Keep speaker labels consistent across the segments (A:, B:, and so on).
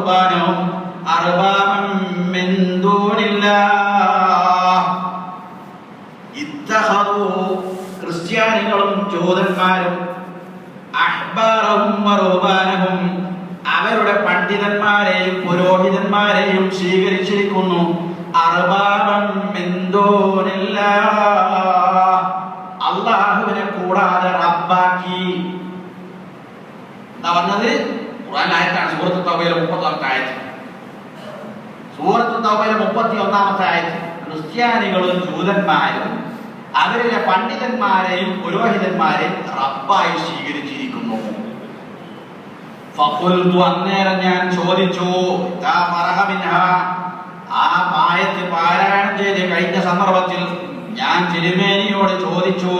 A: വറുഹ്ബാനഹും അർബാബൻ മിൻ ദൂനില്ലാഹ്. ഇത്തഖദൂ ക്രിസ്ത്യാനികളും ജൂതന്മാരും അഹ്ബാറഹും വറുഹ്ബാനഹും അവരുടെ പണ്ഡിതന്മാരെയും പുരോഹിതന്മാരെയും സ്വീകരിച്ചിരിക്കുന്നു അർബാബൻ മിൻ ദൂനില്ലാഹ്, അല്ലാഹുവിനെ കൂടാതെ റബ്ബാക്കി. എന്താ പറഞ്ഞത്? ഖുർആൻ ആയത്താണ്. സൂറത്തുൽ തൗബയിലെ 30ാമത്തെ ആയത്ത്. സൂറത്തുൽ തൗബയിലെ 31ാമത്തെ ആയത്ത്. ക്രിസ്ത്യാനികളും ജൂതന്മാരും അവരിലെ പണ്ഡിതന്മാരെയും പുരോഹിതന്മാരെയും റബ്ബായി സ്വീകരിച്ചിരിക്കുന്നു. ഫഖുൽതു, അന്നേരം ഞാൻ ചോദിച്ചു, ആ ആയത്ത് പാരായണം ചെയ്ത് കഴിഞ്ഞ സന്ദർഭത്തിൽ ഞാൻ തിരുമേനിയോട് ചോദിച്ചു,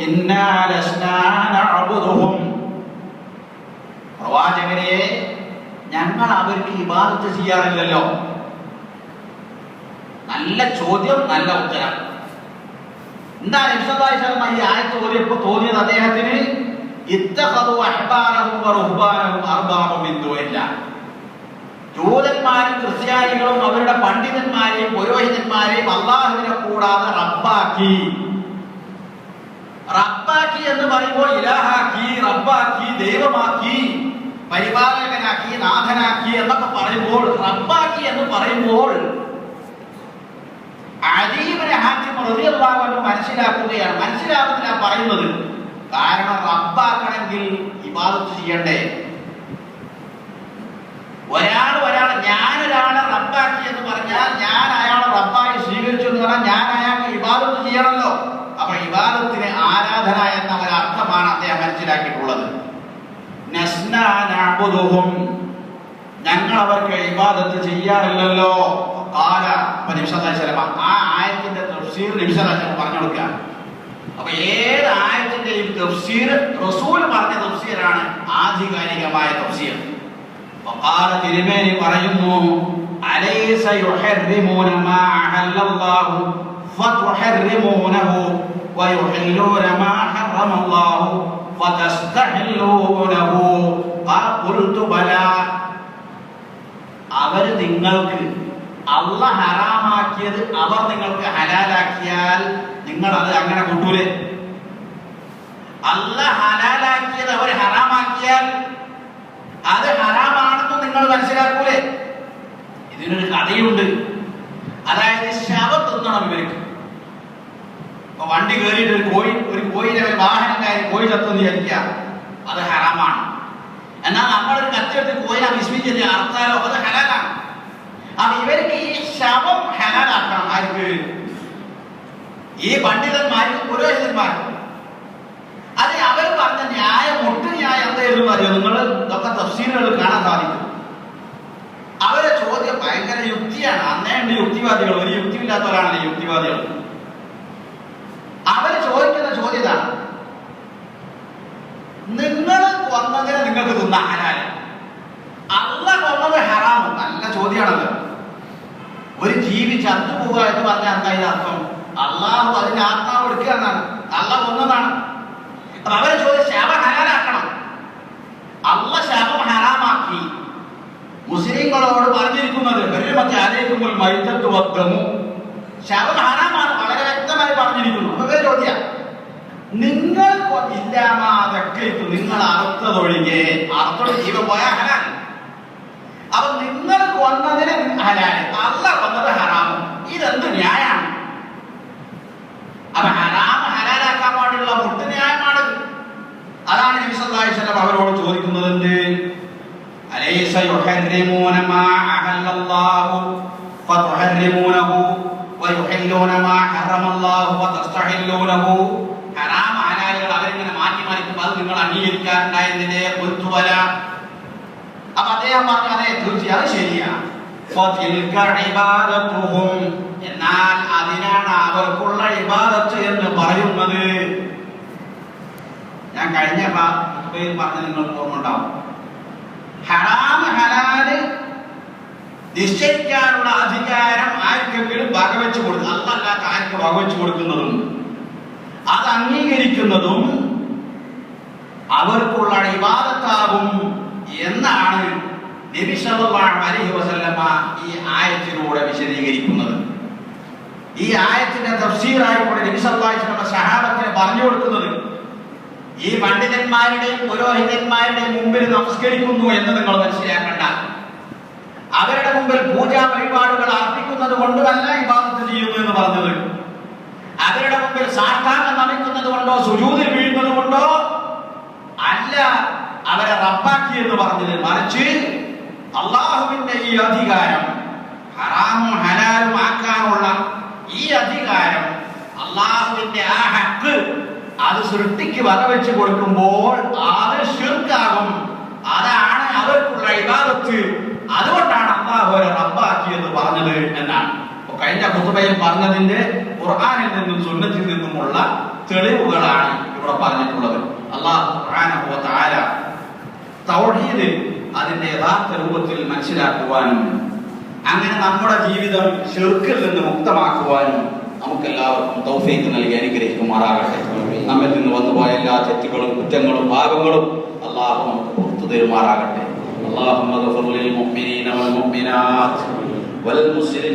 A: ഇന്നാ ലസ്നാ നഅ്ബുദുഹും, പ്രവാചകരെ ഞങ്ങൾ അവർക്ക് ഇബാദത്ത് ചെയ്യാറില്ലല്ലോ. നല്ല ചോദ്യം, നല്ല ഉത്തരം. എന്താ നബി സല്ലല്ലാഹു അലൈഹി വസല്ലം ഈ ആയത്ത് ഓതിയപ്പോൾ തോന്നിയത് അദ്ദേഹത്തിന്? ഇത്തഖദു അഹ്ബാറഹും വറുഹ്ബാനഹും അർബാബൻ മിൻ ദൂനില്ലാഹ്, ജൂതന്മാരും ക്രിസ്ത്യാനികളും അവരുടെ പണ്ഡിതന്മാരെയും പുരോഹിതന്മാരെയും അല്ലാഹുവിനെ കൂടാതെ റബ്ബാക്കി. റബ്ബാക്കി എന്ന് പറയുമ്പോൾ ഇലാഹാക്കി, റബ്ബാക്കി, ദൈവമാക്കി, പരിപാലകനാക്കി, നാഥനാക്കി എന്നൊക്കെ പറയുമ്പോൾ, റബ്ബാക്കി എന്ന് പറയുമ്പോൾ അദീ ഇബ്നു ഹാത്തിം റളിയല്ലാഹു അൻഹു മനസ്സിലാക്കുകയാണ്. മനസ്സിലാകുന്നില്ല പറയുന്നത്. കാരണം റബ്ബാക്കണമെങ്കിൽ ഇബാദത്ത് ചെയ്യണ്ടേ? ഒരാളെ ഞാനൊരാളെ റബ്ബാക്കി എന്ന് പറഞ്ഞാൽ, ഞാൻ അയാളെ റബ്ബായി സ്വീകരിച്ചു എന്ന് പറഞ്ഞാൽ ഞാൻ അയാൾക്ക് ഇബാദത്ത് ചെയ്യണമല്ലോ. അപ്പൊ ഇബാദത്തിന് ആരാധന എന്ന ഒരർത്ഥമാണ് അദ്ദേഹം മനസ്സിലാക്കിയിട്ടുള്ളത്. നസ്നാ നഅ്ബുദുഹും, ഞങ്ങൾ അവർക്ക് ഇബാദത്ത് ചെയ്യാറില്ലല്ലോ. ഖാല, നബി സല്ലല്ലാഹു അലൈഹി വസല്ലം ആ ആയത്തിന്റെ തഫ്സീർ നബി സല്ലല്ലാഹു അലൈഹി വസല്ലം പറഞ്ഞു കൊടുക്കുക. അപ്പൊ ഏത് ആയത്തിന്റെയും തഫ്സീർ റസൂൽ പറഞ്ഞ തഫ്സീറാണ് ആധികാരികമായ തഫ്സീർ. ഖാല, തിരുമേനി പറയുന്നു, അലൈസ യുഹർരിമൂന മാ അഹല്ലല്ലാഹു ഫതുഹർരിമൂനഹു വയുഹില്ലൂന മാ ഹറമല്ലാഹു ഫതസ്തഹില്ലൂനഹു. ഖുൽതു ബലാ, അവർ നിങ്ങൾക്ക് അല്ലാഹ് ഹറാമാക്കിയത് അവർ നിങ്ങൾക്ക് ഹലാലാക്കിയാൽ നിങ്ങൾ അത് അങ്ങനെ കൂട്ടൂലേ? അല്ലാഹ് ഹലാലാക്കിയത് അവർ ഹറാമാക്കിയാൽ അത് ഹറാമാണെന്ന് നിങ്ങൾ മനസ്സിലാക്കൂലേ? ഇതിനൊരു കഥയുണ്ട്. അതായത് ശവം തിന്നണം ഇവർക്ക്. ഇപ്പൊ വണ്ടി കയറിയിട്ട് ഒരു കോഴിനെ വാഹനം കയറി കോഴി ചത്തെന്ന് വിചാരിക്കുക, അത് ഹറാമാണ്. എന്നാൽ നമ്മളൊരു കത്തിയെടുത്ത് കോഴിനെ വിസ്മിച്ച് അറുത്താലോ അത് ഹലാലാണ്. അപ്പൊ ഇവർക്ക് ഈ ശവം ഹലാലാക്കണം. ആർക്ക്? ഈ പണ്ഡിതന്മാർക്ക്, പുരോഹിതന്മാർക്ക്. അത് അവർ പറഞ്ഞ ന്യായം, ഒട്ടു ന്യായം എന്തായിരുന്നു അറിയോ? നിങ്ങൾ ഇതൊക്കെ തഫ്സീലുകൾ കാണാൻ സാധിക്കും. അവരെ ചോദ്യം ഭയങ്കര യുക്തിയാണ്. അന്നേ ഉണ്ട് യുക്തിവാദികൾ, ഒരു യുക്തിയില്ലാത്തവരാണല്ലോ യുക്തിവാദികൾ. അവർ ചോദിക്കുന്ന ചോദ്യം ഇതാണ്: നിങ്ങൾ കൊന്നതിനെ നിങ്ങൾക്ക് തിന്ന ഹലാല്, അല്ലാഹ് കൊന്നത് ഹറാമ്. നല്ല ചോദ്യമാണല്ലോ. ഒരു ജീവി ചത്തുപോവുക എന്ന് പറഞ്ഞാൽ എന്താ ഇതിന്റെ അർത്ഥം? അള്ളാഹു അതിന്റെ ആത്മാവ് എടുക്കുക എന്നാണ്. അള്ളാഹ് കൊന്നതാണ്. അപ്പൊ അവരെ ചോദ്യം ശവം ഹലാലാക്കണം. അള്ളാഹ് ശവം ഹറാമാക്കി. മുസ്ലിങ്ങളോട് പറഞ്ഞിരിക്കുന്നത് ശവം ഹറാമാണ്, വളരെ വ്യക്തമായി പറഞ്ഞിരിക്കുന്നു. അപ്പൊ ചോദ്യം, നിങ്ങൾ ഇല്ലാമാതൊക്കെ നിങ്ങൾ അർത്ഥതൊഴികെ, അർത്ഥം ജീവൻ പോയാൽ ഹലാൽ. അപ്പൊ നിങ്ങൾ കൊന്നതിന് ഹലാല്, അല്ലാഹ് കൊന്നത് ഹറാമും. ഇതെന്ത് ന്യായമാണ്? അപ്പൊ ഹറാമ് ഹലാലാക്കാൻ വേണ്ടിയുള്ള മുട്ട് ന്യായമാണ്. അതാണ് നബി സല്ലല്ലാഹു അലൈഹി വസല്ലം അവരോട് ചോദിക്കുന്നത്. എന്ത്? അലൈസ യുഹർരിമൂന മാ അഹല്ലല്ലാഹു ഫതുഹർരിമൂനഹു വയുഹില്ലൂന മാ ഹറമല്ലാഹു ഫതസ്തഹില്ലൂനഹു. ഹറാം ഹലാലുകൾ അവരിങ്ങനെ മാറ്റി മറിക്കുമ്പോൾ അത് നിങ്ങൾ അംഗീകരിക്കാറുണ്ടായിരുന്നില്ലേ? ഖുൽതു ബലാ. അപ്പൊ അദ്ദേഹം പറഞ്ഞു, അതെ തീർച്ചയായും ശരിയാണ്. എന്നാൽ അതിനാണ് അവർക്കുള്ള ഇബാദത്ത് എന്ന് പറയുന്നത്. ഞാൻ കഴിഞ്ഞ പറഞ്ഞ നിങ്ങൾക്ക് ഓർമ്മ ഉണ്ടാവും. ഹറാം ഹലാല് നിശ്ചയിക്കാനുള്ള അധികാരം ആർക്കെങ്കിലും വകവെച്ചു കൊടുക്കും. അല്ലാത്ത ആർക്ക് വകവെച്ചു കൊടുക്കുന്നതും അത് അംഗീകരിക്കുന്നതും അവർക്കുള്ള ഇബാദത്താകും എന്നാണ് നബി സല്ലല്ലാഹു അലൈഹി വസല്ലമ ഈ ആയത്തിലൂടെ വിശദീകരിക്കുന്നത്. ഈ ആയത്തിന്റെ തഫ്സീറായിക്കൂടെ നബി സല്ലല്ലാഹു അലൈഹി വസല്ലമ സഹാബത്തിന് പറഞ്ഞു കൊടുക്കുന്നത്, ഈ പണ്ഡിതന്മാരുടെയും പുരോഹിതന്മാരുടെയും മുമ്പിൽ നമസ്കരിക്കുന്നു എന്ന് നിങ്ങൾ മനസ്സിലാക്കണ്ട. അവരുടെ മുമ്പിൽ പൂജാ വഴിപാടുകൾ അർപ്പിക്കുന്നത് കൊണ്ടുമല്ല ഇബാദത്ത് ചെയ്യുന്നു എന്ന് പറഞ്ഞത്. അവരുടെ മുമ്പിൽ സാഷ്ടാംഗം നമിക്കുന്നത് കൊണ്ടോ സുജൂദിൽ വീഴുന്നത് കൊണ്ടോ അല്ല അവരെ റബ്ബാക്കി എന്ന് പറഞ്ഞത്. മറിച്ച് അള്ളാഹുവിന്റെ ഈ അധികാരം, ഹറാമും ഹലാലും ആക്കാനുള്ള ഈ അധികാരം, അള്ളാഹുവിന്റെ ആ ഹക്ക് അത് സൃഷ്ടിക്ക് വകവെച്ച് കൊടുക്കുമ്പോൾ അത് ശിർക്കാകും. അതാണ് അവർക്കുള്ള ഇബാദത്ത്. അതുകൊണ്ടാണ് അള്ളാഹു അവരെ റബ്ബാക്കി എന്ന് പറഞ്ഞത് എന്നാണ് കഴിഞ്ഞ ഖുതുബയിൽ പറഞ്ഞതിന്റെ ഖുർആനിൽ നിന്നും സുന്നത്തിൽ നിന്നുമുള്ള തെളിവുകളാണ് ഇവിടെ പറഞ്ഞിട്ടുള്ളത്. അല്ലാഹു സുബ്ഹാനഹു വ തആല തൗഹീദ് അതിന്റെ യഥാർത്ഥ രൂപത്തിൽ മനസ്സിലാക്കുവാനും അങ്ങനെ നമ്മുടെ ജീവിതം ശിർക്കിൽ നിന്ന് മുക്തമാക്കുവാനും നമുക്കെല്ലാവർക്കും തൗഫീഖ് നൽകി അനുഗ്രഹിക്കുമാറാകട്ടെ. നമ്മിൽ നിന്ന് വന്നുപോയ എല്ലാ തെറ്റുകളും കുറ്റങ്ങളും പാപങ്ങളും അല്ലാഹു നമുക്ക് പുറത്തു തരുമാറാകട്ടെ. اللهم اغفر للمؤمنين والمؤمنات والمسلمين